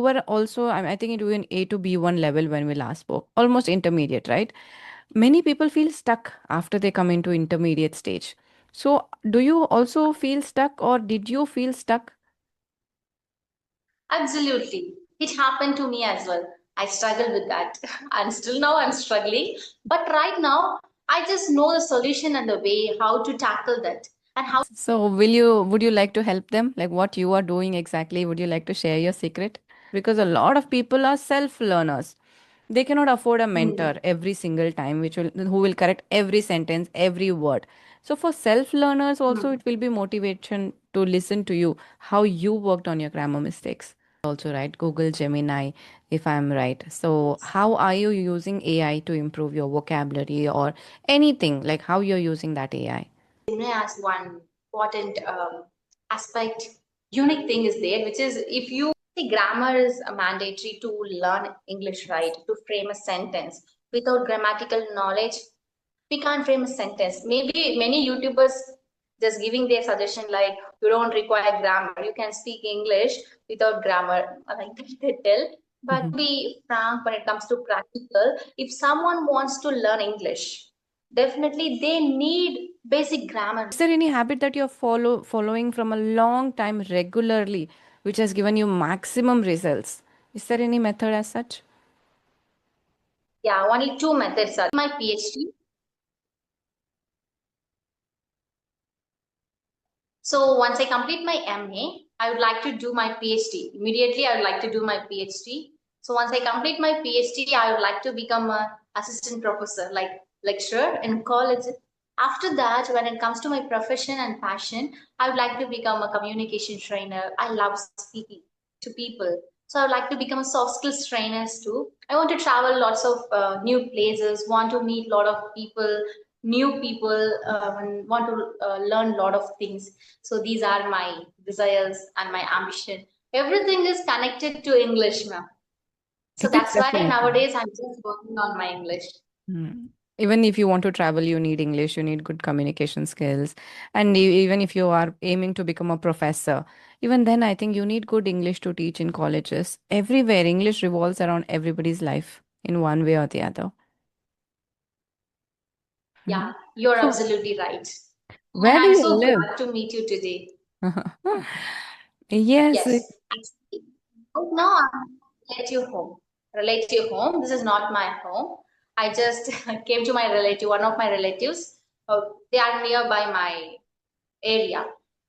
were also, I think you were in A to B1 level when we last spoke, almost intermediate, right? Many people feel stuck after they come into intermediate stage. So, do you also feel stuck, or did you feel stuck? Absolutely. It happened to me as well. I struggled with that. And still now I'm struggling. But right now, I just know the solution and the way how to tackle that. And how, So, would you like to help them? Like what you are doing exactly? Would you like to share your secret? Because a lot of people are self-learners. They cannot afford a mentor mm, every single time, who will correct every sentence, every word. So for self-learners also, mm, it will be motivation to listen to you, how you worked on your grammar mistakes. Also, right? Google Gemini, if I'm right. So how are you using AI to improve your vocabulary or anything? Like how you're using that AI? as one important aspect, unique thing is there, which is if you see grammar is mandatory to learn English, right? To frame a sentence. Without grammatical knowledge, we can't frame a sentence. Maybe many YouTubers just giving their suggestion like you don't require grammar. You can speak English without grammar, like they tell. But to be frank, when it comes to practical, if someone wants to learn English, definitely they need basic grammar. Is there any habit that you're following from a long time regularly, which has given you maximum results? Is there any method as such? Yeah, only two methods are my PhD. So once I complete my MA, I would like to do my PhD. Immediately, I would like to do my PhD. So once I complete my PhD, I would like to become a assistant professor, like lecturer in college. After that, when it comes to my profession and passion, I would like to become a communication trainer. I love speaking to people. So I would like to become a soft skills trainer too. I want to travel lots of new places, want to meet a lot of people, new people, and want to learn a lot of things. So these are my desires and my ambition. Everything is connected to English, ma'am. So It is that's why definitely. nowadays I'm just working on my English. Hmm. Even if you want to travel, you need English, you need good communication skills. And even if you are aiming to become a professor, even then, I think you need good English to teach in colleges. Everywhere, English revolves around everybody's life in one way or the other. Yeah, Mhm. you're So, absolutely right. And where do I'm you so live? glad to meet you today. Yes. Yes. Actually, right now I'm let you home. Relative home. This is not my home. I just came to my relative, one of my relatives. They are nearby my area.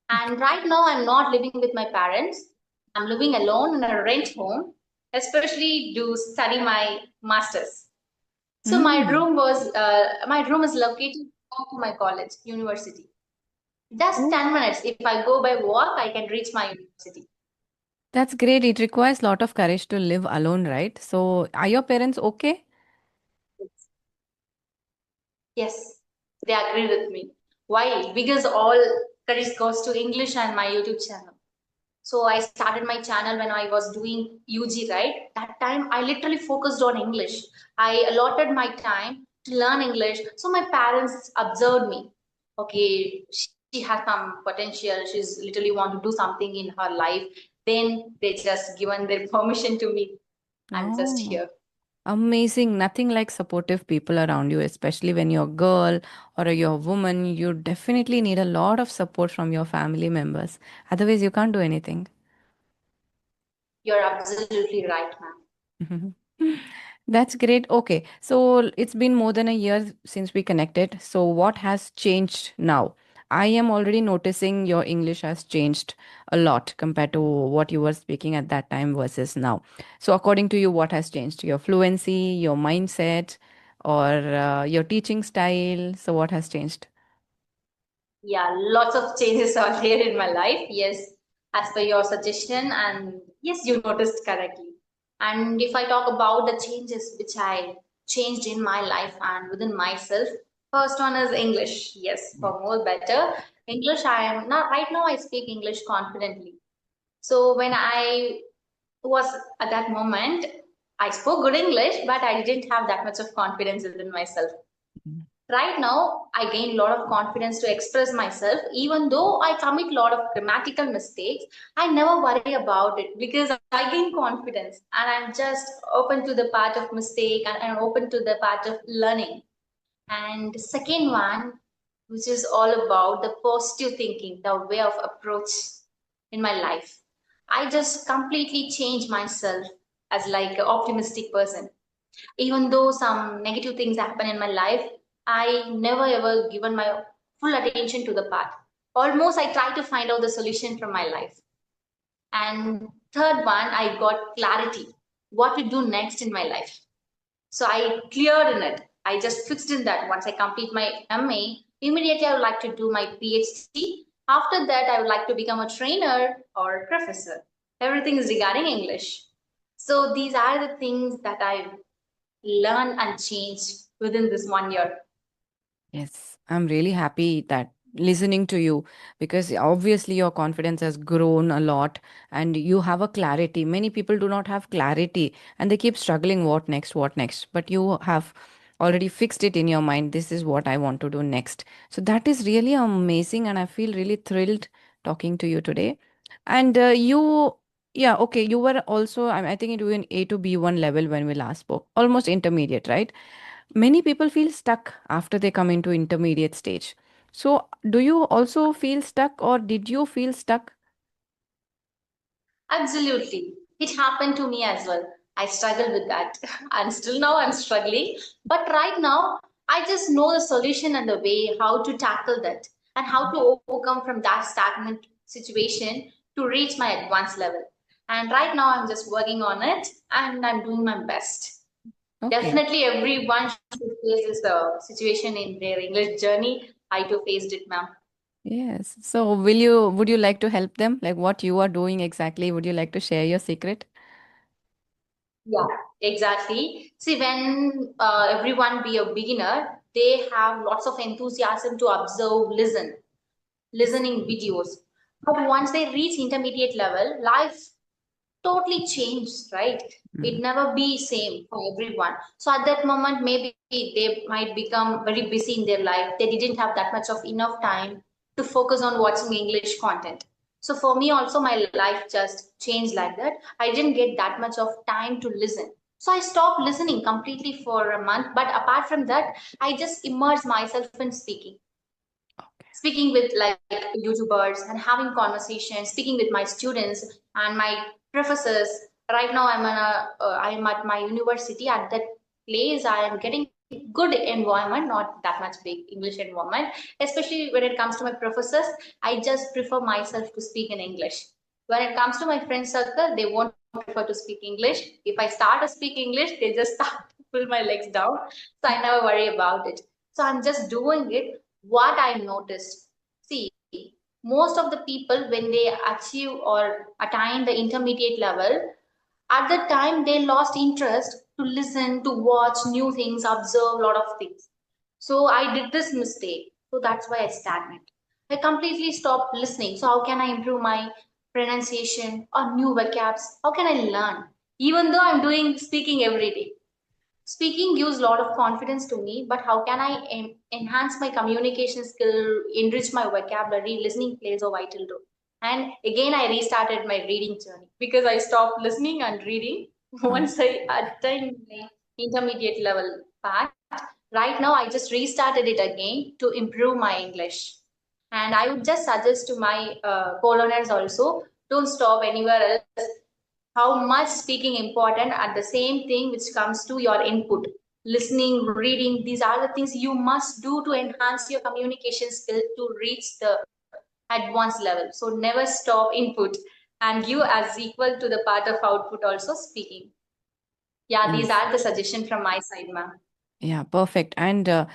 And right now, I'm not living with my parents. I'm living alone in a rent home, especially to study my masters. So Mm. my room is located near to my college, university. Just 10 minutes. If I go by walk, I can reach my university. That's great. It requires a lot of courage to live alone, right? So, are your parents okay? Yes, they agree with me. Why? Because all credit goes to English and my YouTube channel. So I started my channel when I was doing UG, right? That time I literally focused on English. I allotted my time to learn English. So my parents observed me. Okay, she has some potential. She's literally want to do something in her life. Then they just given their permission to me. I'm just Oh, here. amazing. Nothing like supportive people around you, especially when you're a girl or you're a woman. You definitely need a lot of support from your family members. Otherwise, you can't do anything. You're absolutely right, ma'am. Mhm. That's great. Okay. So it's been more than a year since we connected. So what has changed now? I am already noticing your English has changed a lot compared to what you were speaking at that time versus now. So according to you, what has changed? Your fluency, your mindset, or your teaching style? So what has changed? Yeah, lots of changes are there in my life. Yes, as per your suggestion, and yes, you noticed correctly. And if I talk about the changes which I changed in my life and within myself, first one is English. Yes, for more better English, I am not right now. I speak English confidently. So when I was at that moment, I spoke good English, but I didn't have that much of confidence within myself. Right now, I gain a lot of confidence to express myself. Even though I commit a lot of grammatical mistakes, I never worry about it because I gain confidence and I'm just open to the part of mistake and I'm open to the part of learning. And the second one, which is all about the positive thinking, the way of approach in my life. I just completely change myself as like an optimistic person. Even though some negative things happen in my life, I never ever given my full attention to the path. Almost I try to find out the solution from my life. And third one, I got clarity. What to do next in my life. So I cleared in it. I just fixed in that once I complete my MA, immediately I would like to do my PhD. After that, I would like to become a trainer or a professor. Everything is regarding English. So these are the things that I learn and change within this 1 year. Yes, I'm really happy that listening to you, because obviously your confidence has grown a lot and you have a clarity. Many people do not have clarity and they keep struggling what next, what next. But you have already fixed it in your mind. This is what I want to do next. So that is really amazing and I feel really thrilled talking to you today. And yeah, okay, you were also, I think you were in A to B1 level when we last spoke, almost intermediate, right? Many people feel stuck after they come into intermediate stage. So, do you also feel stuck or did you feel stuck? Absolutely. It happened to me as well. I struggled with that. And still now I'm struggling. But right now, I just know the solution and the way how to tackle that and how to overcome from that stagnant situation to reach my advanced level. And right now, I'm just working on it and I'm doing my best. Okay. Definitely, everyone should face this situation in their English journey. I too faced it, ma'am. Yes. So, would you like to help them? Like what you are doing exactly? Would you like to share your secret? Yeah, exactly. See, when everyone be a beginner, they have lots of enthusiasm to observe, listening videos. But once they reach intermediate level, life totally changed, right? It Mm. never be same for everyone. So at that moment, maybe they might become very busy in their life. They didn't have that much of enough time to focus on watching English content. So for me also, my life just changed like that. I didn't get that much of time to listen. So I stopped listening completely for a month. But apart from that, I just immersed myself in Okay. speaking with like YouTubers and having conversations, speaking with my students and my professors. Right now, I'm at my university. At that place, I am getting good environment, not that much big English environment. Especially when it comes to my professors, I just prefer myself to speak in English. When it comes to my friend circle, they won't prefer to speak English. If I start to speak English, they just start to pull my legs down. So I never worry about it. So I'm just doing it. What I noticed, see, most of the people when they achieve or attain the intermediate level, at that time they lost interest to listen, to watch new things, observe a lot of things. So I did this mistake. So that's why I stagnant. I completely stopped listening. So how can I improve my pronunciation or new vocabs? How can I learn? Even though I'm doing speaking every day. Speaking gives a lot of confidence to me, but how can I enhance my communication skill, enrich my vocabulary? Listening plays a vital role. And again, I restarted my reading journey because I stopped listening and reading Oh, once I attained my intermediate level part. Right now, I just restarted it again to improve my English. And I would just suggest to my co-learners also, don't stop anywhere else. How much speaking important at the same thing which comes to your input, listening, reading, these are the things you must do to enhance your communication skill to reach the advanced level. So never stop input and give as equal to the part of output also speaking. Yeah, these yes. are the suggestion from my side, ma'am. Yeah, perfect. And uh,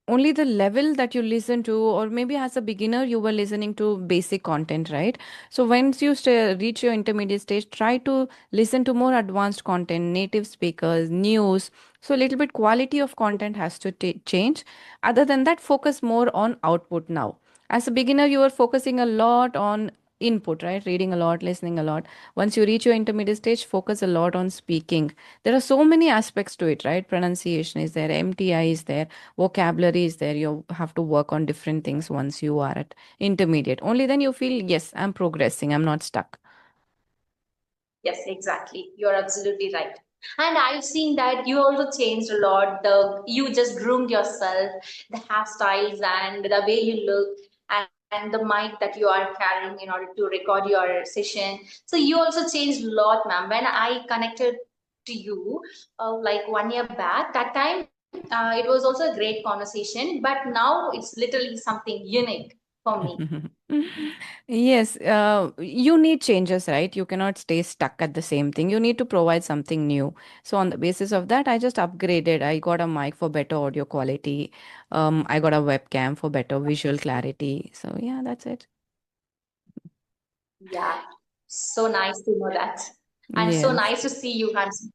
only the level that you listen to, or maybe as a beginner, you were listening to basic content, right? So once you reach your intermediate stage, try to listen to more advanced content, native speakers, news. So a little bit quality of content has to change. Other than that, focus more on output now. As a beginner, you were focusing a lot on input, right? Reading a lot, listening a lot. Once you reach your intermediate stage, focus a lot on speaking. There are so many aspects to it, right? Pronunciation is there, MTI is there, vocabulary is there. You have to work on different things once you are at intermediate. Only then you feel, yes, I'm progressing, I'm not stuck. Yes, exactly. You're absolutely right. And I've seen that you also changed a lot. You just groomed yourself, the hairstyles and the way you look, and the mic that you are carrying in order to record your session. So you also changed a lot, ma'am. When I connected to you, like 1 year back, that time it was also a great conversation. But now it's literally something unique for me. Yes, you need changes, right? You cannot stay stuck at the same thing. You need to provide something new. So on the basis of that, I just upgraded. I got a mic for better audio quality. I got a webcam for better visual clarity. So yeah, that's it. Yeah, so nice to know that. And so Yes. nice to see you, Hans.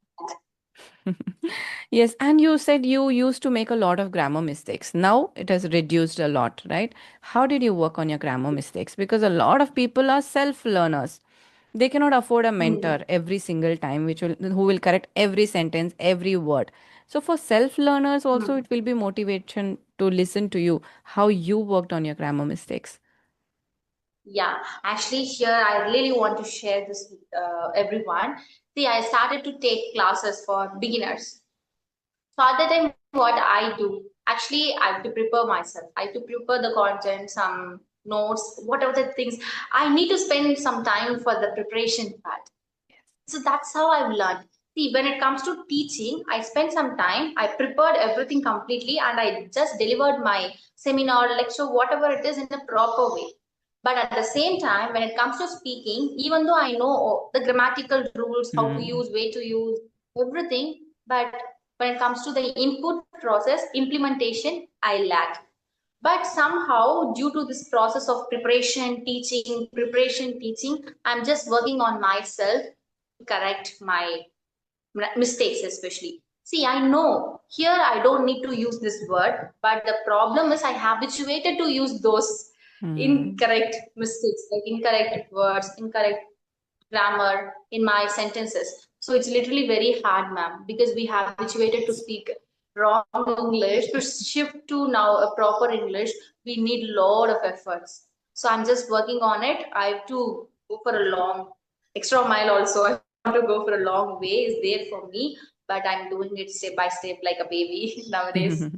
Yes, and you said you used to make a lot of grammar mistakes. Now it has reduced a lot, right? How did you work on your grammar mistakes? Because a lot of people are self-learners. They cannot afford a mentor Hmm. every single time, which will who will correct every sentence, every word. So for self-learners also, Hmm. it will be motivation to listen to you, how you worked on your grammar mistakes. Yeah, actually, here I really want to share this with everyone. See, I started to take classes for beginners. So at the time, what I do, actually, I have to prepare myself. I have to prepare the content, some notes, whatever the things. I need to spend some time for the preparation part. So that's how I've learned. See, when it comes to teaching, I spent some time, I prepared everything completely, and I just delivered my seminar, lecture, whatever it is in a proper way. But at the same time, when it comes to speaking, even though I know the grammatical rules, how to Hmm. use, way to use, everything, but when it comes to the input process, implementation, I lack. But somehow, due to this process of preparation, teaching, I'm just working on myself to correct my mistakes, especially. See, I know here I don't need to use this word, but the problem is I habituated to use those Hmm. incorrect mistakes, like incorrect words, incorrect grammar in my sentences. So it's literally very hard, ma'am, because we habituated to speak wrong English. To shift to now a proper English, we need a lot of efforts. So I'm just working on it. I have to go for a long extra mile also. I want to go for a long way is there for me, but I'm doing it step by step like a baby nowadays.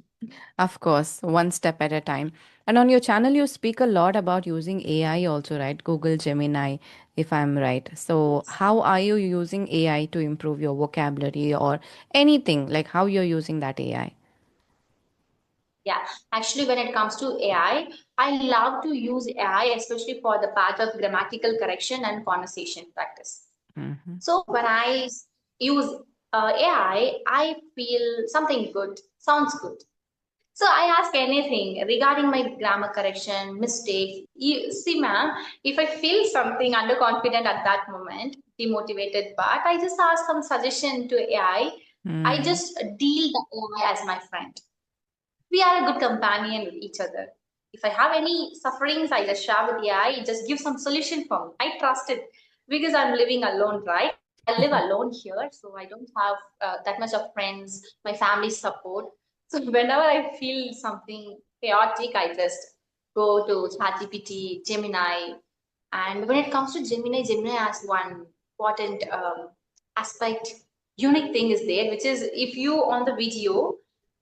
Of course, one step at a time. And on your channel, you speak a lot about using AI also, right? Google Gemini, if I'm right. So, Yes. how are you using AI to improve your vocabulary or anything? Like how you're using that AI? Yeah, actually, when it comes to AI, I love to use AI, especially for the part of grammatical correction and conversation practice. Mm-hmm. So when I use AI, I feel something good, sounds good. So I ask anything regarding my grammar correction, mistakes. You, see, ma'am, if I feel something underconfident at that moment, demotivated, but I just ask some suggestion to AI. I Mm-hmm. just deal the AI as my friend. We are a good companion with each other. If I have any sufferings, I just share with AI. It just gives some solution for me. I trust it because I'm living alone, right? I live alone here, so I don't have that much of friends, my family support. So whenever I feel something chaotic, I just go to ChatGPT, Gemini, and when it comes to Gemini, Gemini has one important aspect, unique thing is there, which is if you on the video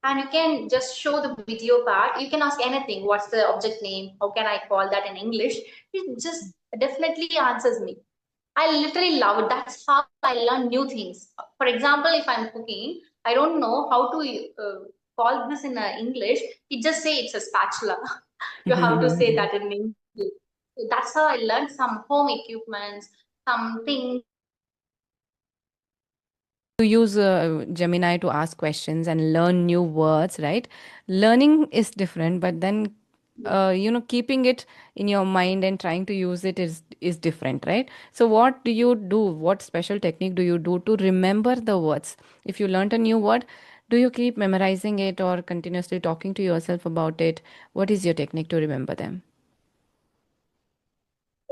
and you can just show the video part, you can ask anything. What's the object name? How can I call that in English? It just definitely answers me. I literally love it. That's how I learn new things. For example, if I'm cooking, I don't know how to call this in English. It just say it's a spatula. You have to say that in English. So that's how I learned some home equipments, some things. You use Gemini to ask questions and learn new words, right? Learning is different, but then keeping it in your mind and trying to use it is different, right? So what do you do? What special technique do you do to remember the words? If you learned a new word, do you keep memorizing it or continuously talking to yourself about it? What is your technique to remember them?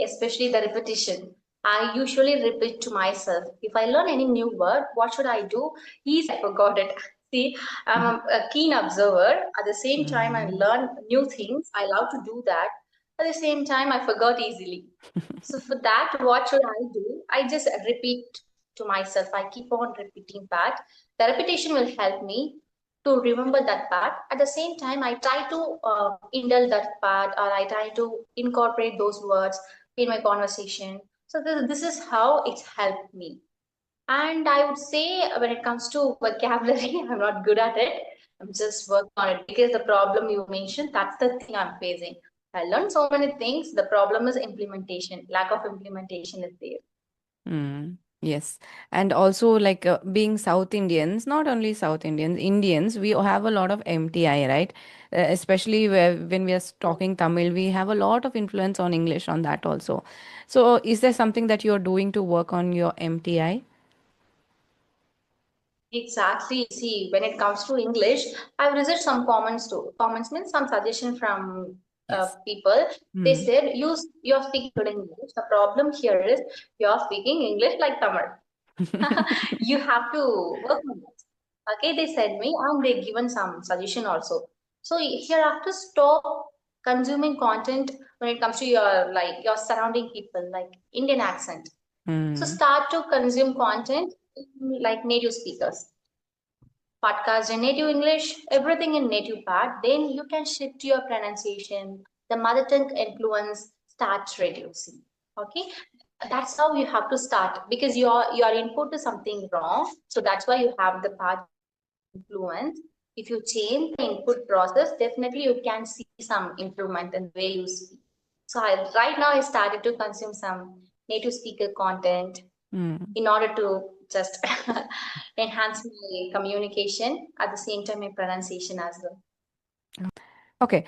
especially the repetition. I usually repeat to myself, if I learn any new word, what should I do? Easy, I forgot it. See, I'm a keen observer. At the same time, I Mm. learn new things. I love to do that. At the same time, I forgot easily. So for that, what should I do? I just repeat to myself. I keep on repeating that. The repetition will help me to remember that part. At the same time, I try to indulge that part, or I try to incorporate those words in my conversation. So this is how it's helped me. And I would say when it comes to vocabulary, I'm not good at it. I'm just working on it because the problem you mentioned, that's the thing I'm facing. I learned so many things. The problem is implementation. Lack of implementation is there. Mm, yes. And also, like being South Indians, not only South Indians, Indians, we have a lot of MTI, right? Especially when we are talking Tamil, we have a lot of influence on English on that also. So, is there something that you're doing to work on your MTI? Exactly. See, when it comes to English, I've received some comments too. Comments means some suggestion from Yes. people. They Mm. said, you're speaking good English. The problem here is you're speaking English like Tamil. You have to work on it. Okay, they said me, and they given some suggestion also. So hereafter, stop consuming content when it comes to your like your surrounding people, like Indian accent. So Mm. start to consume content like native speakers, podcast in native English, everything in native part. Then you can shift your pronunciation. The mother tongue influence starts reducing. Okay, that's how you have to start because your input is something wrong. So that's why you have the part influence. If you change the input process, definitely you can see some improvement in the way you speak. So right now I started to consume some native speaker content Mm. in order to just enhance my communication at the same time my pronunciation as well. Okay.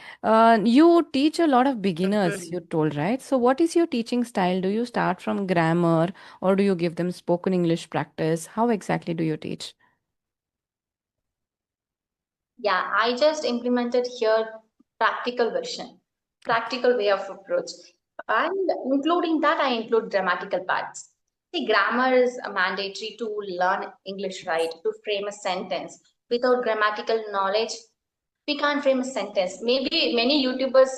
You teach a lot of beginners, you told, right? So, what is your teaching style? Do you start from grammar or do you give them spoken English practice? How exactly do you teach? Yeah, I just implemented here practical version, practical way of approach. And including that, I include grammatical parts. See, grammar is a mandatory to learn English right, to frame a sentence. Without grammatical knowledge, we can't frame a sentence. Maybe many YouTubers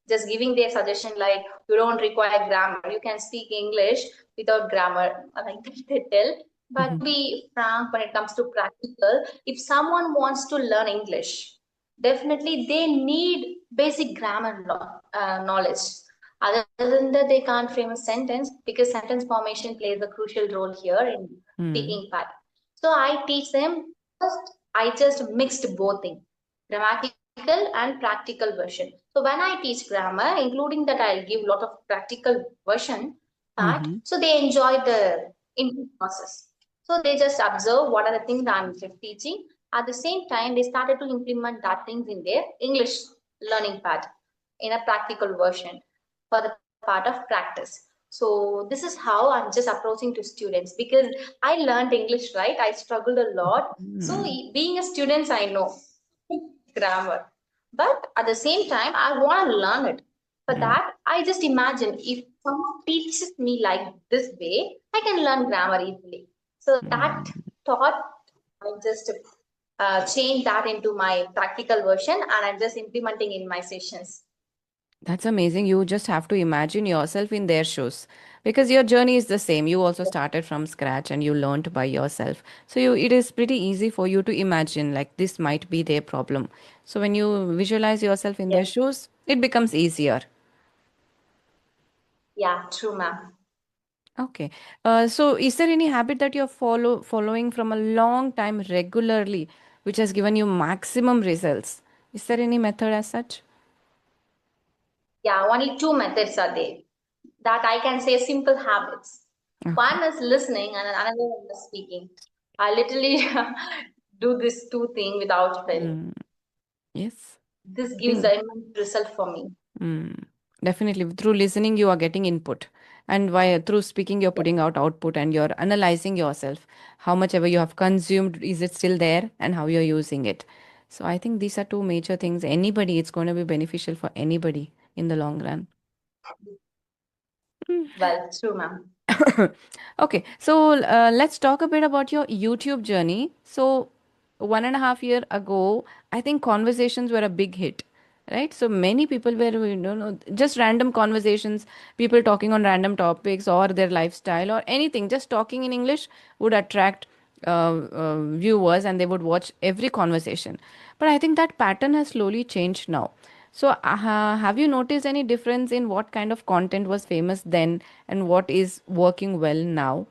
just giving their suggestion like you don't require grammar, you can speak English without grammar, like they tell. But to Mhm. be frank, when it comes to practical, if someone wants to learn English, definitely they need basic grammar knowledge. Other than that, they can't frame a sentence because sentence formation plays a crucial role here in Mm. speaking part. So I teach them first. I just mixed both things, grammatical and practical version. So when I teach grammar, including that I'll give a lot of practical version part, Mhm. so they enjoy the input process. So they just observe what are the things I'm teaching. At the same time, they started to implement that things in their English learning part in a practical version for the part of practice. So this is how I'm just approaching to students because I learned English, right? I struggled a lot. So Mm. being a student, I know grammar. But at the same time, I want to learn it. For Mm. that, I just imagine if someone teaches me like this way, I can learn grammar easily. So that Mm. thought, I just change that into my practical version and I'm just implementing in my sessions. That's amazing. You just have to imagine yourself in their shoes because your journey is the same. You also started from scratch and you learned by yourself. So it is pretty easy for you to imagine like this might be their problem. So when you visualize yourself in their Yes. shoes, it becomes easier. Yeah, true, ma'am. Okay. So is there any habit that you're following from a long time regularly, which has given you maximum results? Is there any method as such? Yeah, only two methods are there that I can say simple habits. Okay. One is listening and another one is speaking. I literally do this two thing without fail. Mm, yes. This I gives think. the immense result for me. Mm, definitely. Through listening, you are getting input. And through speaking, you're Yeah. putting out output and you're analyzing yourself. How much ever you have consumed, is it still there? And how you're using it. So I think these are two major things. Anybody, it's going to be beneficial for anybody in the long run. Well, true, ma'am. Okay, so let's talk a bit about your YouTube journey. So, 1.5 year ago, I think conversations were a big hit, right? So many people were, just random conversations, people talking on random topics or their lifestyle or anything, just talking in English would attract viewers and they would watch every conversation. But I think that pattern has slowly changed now. So, have you noticed any difference in what kind of content was famous then and what is working well now?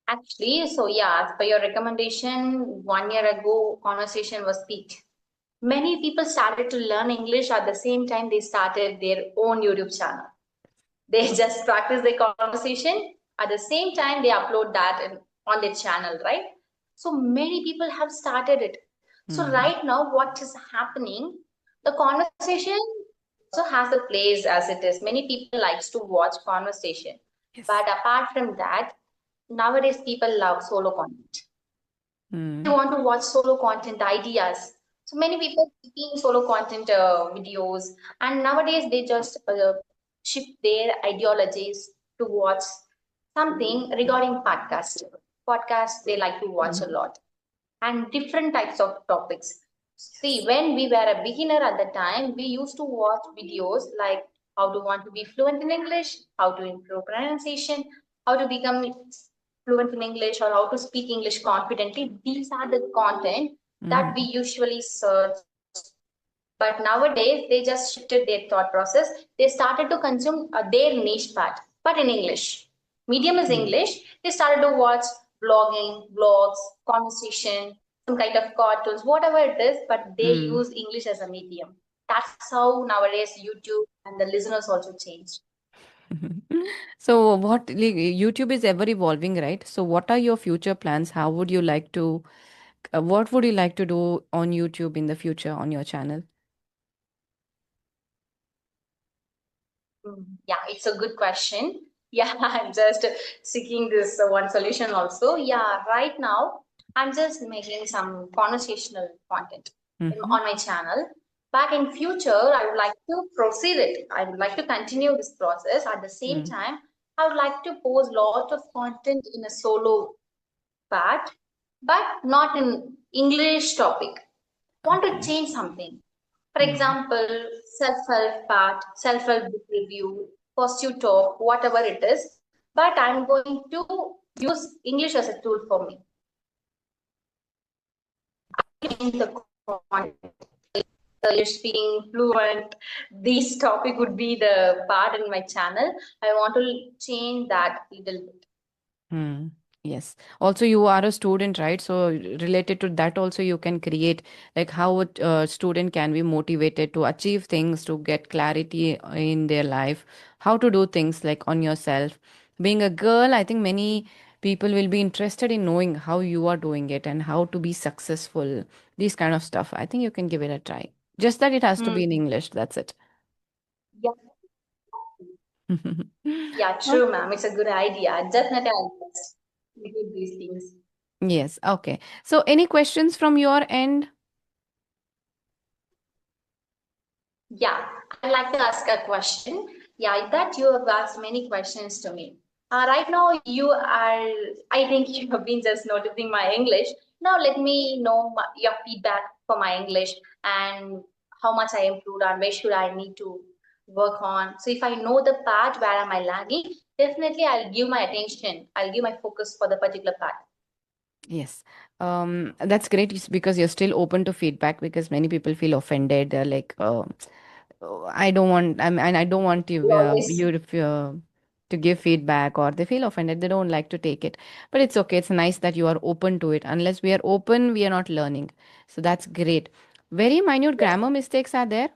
Actually, so yeah, as per your recommendation, 1 year ago, conversation was peaked. Many people started to learn English at the same time they started their own YouTube channel. They just practice the conversation at the same time they upload that on their channel, right? So many people have started it. So Hmm. right now, what is happening? The conversation also has a place as it is. Many people likes to watch conversation, Yes. but apart from that, nowadays people love solo content. They Hmm. want to watch solo content ideas. So many people seeking solo content videos, and nowadays they just shift their ideologies to watch something regarding podcast. Podcasts they like to watch a lot, and different types of topics. See, Yes. when we were a beginner at the time, we used to watch videos like how to want to be fluent in English, how to improve pronunciation, how to become fluent in English, or how to speak English confidently. These are the content that we Hmm. usually search. But nowadays, they just shifted their thought process. They started to consume their niche part, but in English. Medium is Hmm. English. They started to watch blogging, blogs, conversation, some kind of cartoons, whatever it is, but they Hmm. use English as a medium. That's how nowadays YouTube and the listeners also changed. So, YouTube is ever evolving, right? So, what are your future plans? How would you like to, what would you like to do on YouTube in the future on your channel? Yeah, it's a good question. Yeah, I'm just seeking this one solution also. Yeah, right now I'm just making some conversational content Mm-hmm. on my channel. But in future, I would like to proceed it. I would like to continue this process. At the same Mm. time, I would like to post lot of content in a solo part, but not in English topic. Want to Okay. change something. For Mm. example, self-help part, self-help book review, positive talk, whatever it is. But I'm going to use English as a tool for me. Change the content. You're speaking fluent. This topic would be the part in my channel. I want to change that little bit. Hmm. Yes. Also, you are a student, right? So, related to that, also, you can create like how a student can be motivated to achieve things, to get clarity in their life, how to do things like on yourself. Being a girl, I think many people will be interested in knowing how you are doing it and how to be successful, these kind of stuff. I think you can give it a try. Just that it has to be in Hmm. English. That's it. Yeah, yeah, true, ma'am. It's a good idea. Definitely, I'll just do these things. Yes. Okay. So, any questions from your end? Yeah, I'd like to ask a question. Yeah, that you have asked many questions to me. Right now, you are, I think you have been just noticing my English. Now, let me know your feedback for my English and how much I improved and where should I need to work on. So, if I know the part where am I lagging, definitely I'll give my attention, I'll give my focus for the particular part. Yes, that's great because you're still open to feedback because many people feel offended. They're like, "Oh, I don't want, and I don't want you, You always, to give feedback, or they feel offended. They don't like to take it. But it's okay. It's nice that you are open to it. Unless we are open, we are not learning. So that's great. Very minute yes, grammar mistakes are there,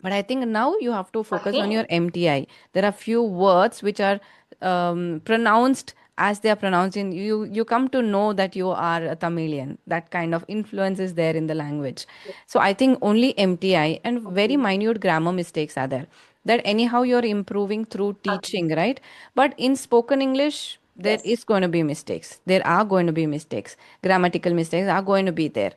but I think now you have to focus on okay, your MTI. There are few words which are pronounced as they are pronounced in you. You come to know that you are a Tamilian. That kind of influence is there in the language. So I think only MTI and very okay, minute grammar mistakes are there. That anyhow you're improving through okay, teaching, right? But in spoken English, there yes, is going to be mistakes. There are going to be mistakes. Grammatical mistakes are going to be there.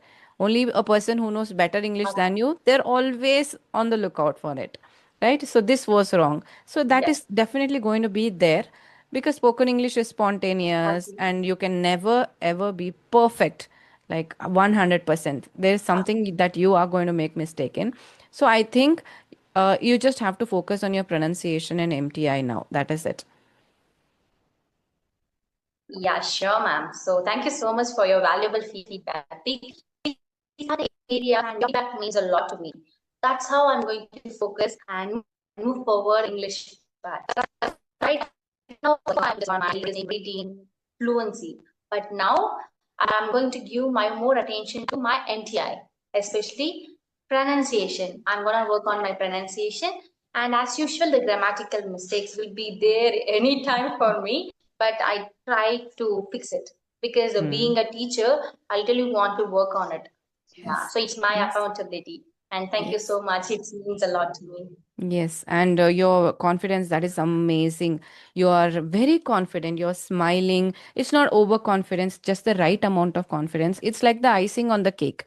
Only a person who knows better English than you, they're always on the lookout for it, right? So this was wrong. So that Yes, is definitely going to be there, because spoken English is spontaneous absolutely. and you can never ever be perfect, like 100%. There's something that you are going to make mistake in. So I think you just have to focus on your pronunciation and MTI now. That is it. Yeah, sure, ma'am. So thank you so much for your valuable feedback. These are the areas and your feedback means a lot to me. That's how I'm going to focus and move forward English. Right now, I'm just on my reading fluency. But now I'm going to give my more attention to my NTI, especially pronunciation. I'm gonna work on my pronunciation, and as usual, the grammatical mistakes will be there anytime for me. But I try to fix it because Hmm. being a teacher, I really want to work on it. Yeah, Yes. so it's my Yes. accountability. And thank you Yes. so much. It means a lot to me. Yes, and your confidence, that is amazing. You are very confident, you're smiling. It's not overconfidence, just the right amount of confidence. It's like the icing on the cake.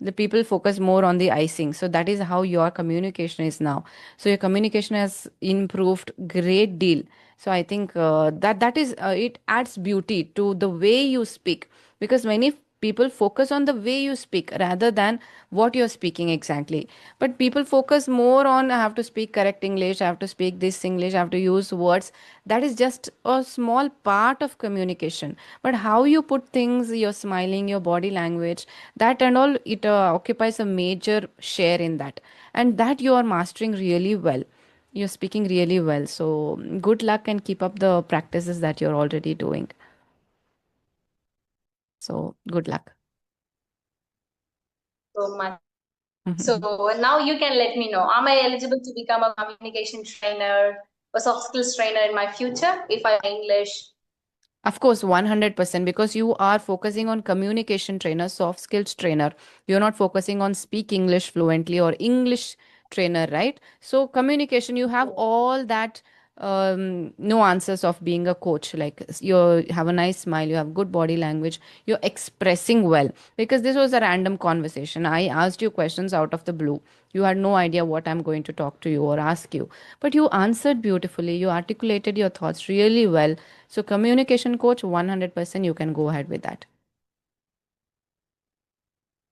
The people focus more on the icing. So that is how your communication is now. So your communication has improved great deal. So I think that is it adds beauty to the way you speak, because many people focus on the way you speak rather than what you're speaking exactly. But people focus more on, I have to speak correct English, I have to speak this English, I have to use words. That is just a small part of communication. But how you put things, your smiling, your body language, that and all, it occupies a major share in that. And that you are mastering really well. You're speaking really well. So good luck and keep up the practices that you're already doing. So good luck. So much. So now you can let me know. Am I eligible to become a communication trainer, a soft skills trainer in my future if I English? Of course, 100%, because you are focusing on communication trainer, soft skills trainer. You're not focusing on speak English fluently or English trainer, right? So, communication, you have all that nuances of being a coach. Like you have a nice smile, you have good body language, you're expressing well. Because this was a random conversation. I asked you questions out of the blue. You had no idea what I'm going to talk to you or ask you. But you answered beautifully. You articulated your thoughts really well. So, communication coach, 100% you can go ahead with that.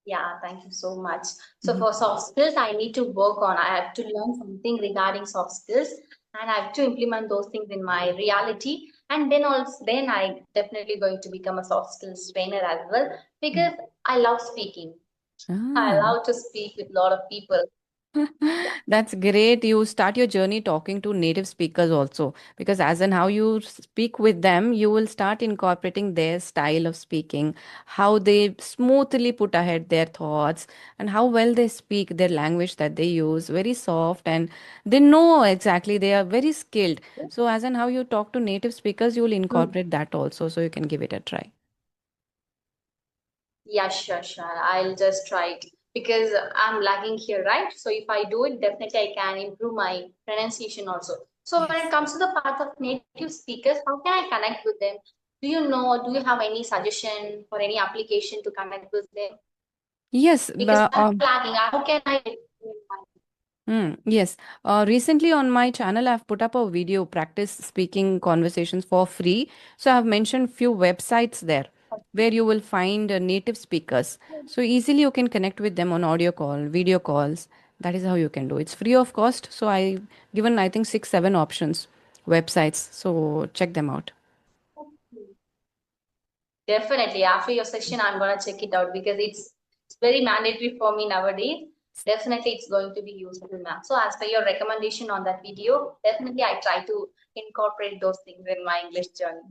Yeah, thank you so much. So Mhm. for soft skills, I need to work on. I have to learn something regarding soft skills, and I have to implement those things in my reality. And then also, then I definitely going to become a soft skills trainer as well Mm. because I love speaking. I Ah. love to speak with a lot of people. Yeah. That's great. You start your journey talking to native speakers also, because as and how you speak with them, you will start incorporating their style of speaking, how they smoothly put ahead their thoughts, and how well they speak, their language that they use, very soft, and they know exactly, they are very skilled. So, as and how you talk to native speakers, you will Mm. incorporate that also, so you can give it a try. Yeah, sure, sure. I'll just try it because I'm lagging here, right? So if I do it, definitely I can improve my pronunciation also. So when it Yes. comes to the part of native speakers, how can I connect with them? Do you know, do you have any suggestion for any application to connect with them? Yes, Because the, I'm lagging. How can I? Yes. Recently on my channel, I've put up a video practice speaking conversations for free. So I've mentioned few websites there where you will find native speakers. So easily you can connect with them on audio call, video calls. That is how you can do. It's free of cost. So I given I think six, seven options websites. So check them out. Definitely, after your session, I'm gonna check it out because it's very mandatory for me nowadays. Definitely, it's going to be useful, ma'am. So, as per your recommendation on that video, definitely I try to incorporate those things in my English journey.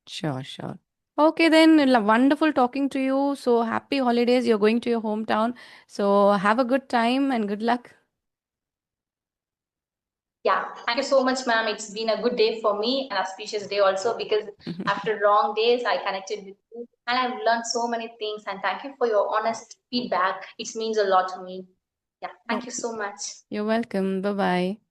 Sure, sure. Okay, then wonderful talking to you. So happy holidays. You're going to your hometown. So have a good time and good luck. Yeah, thank you so much, ma'am. It's been a good day for me and auspicious day also because after long days, I connected with you and I've learned so many things. And thank you for your honest feedback. It means a lot to me. Yeah, thank you Okay. so much. You're welcome. Bye bye.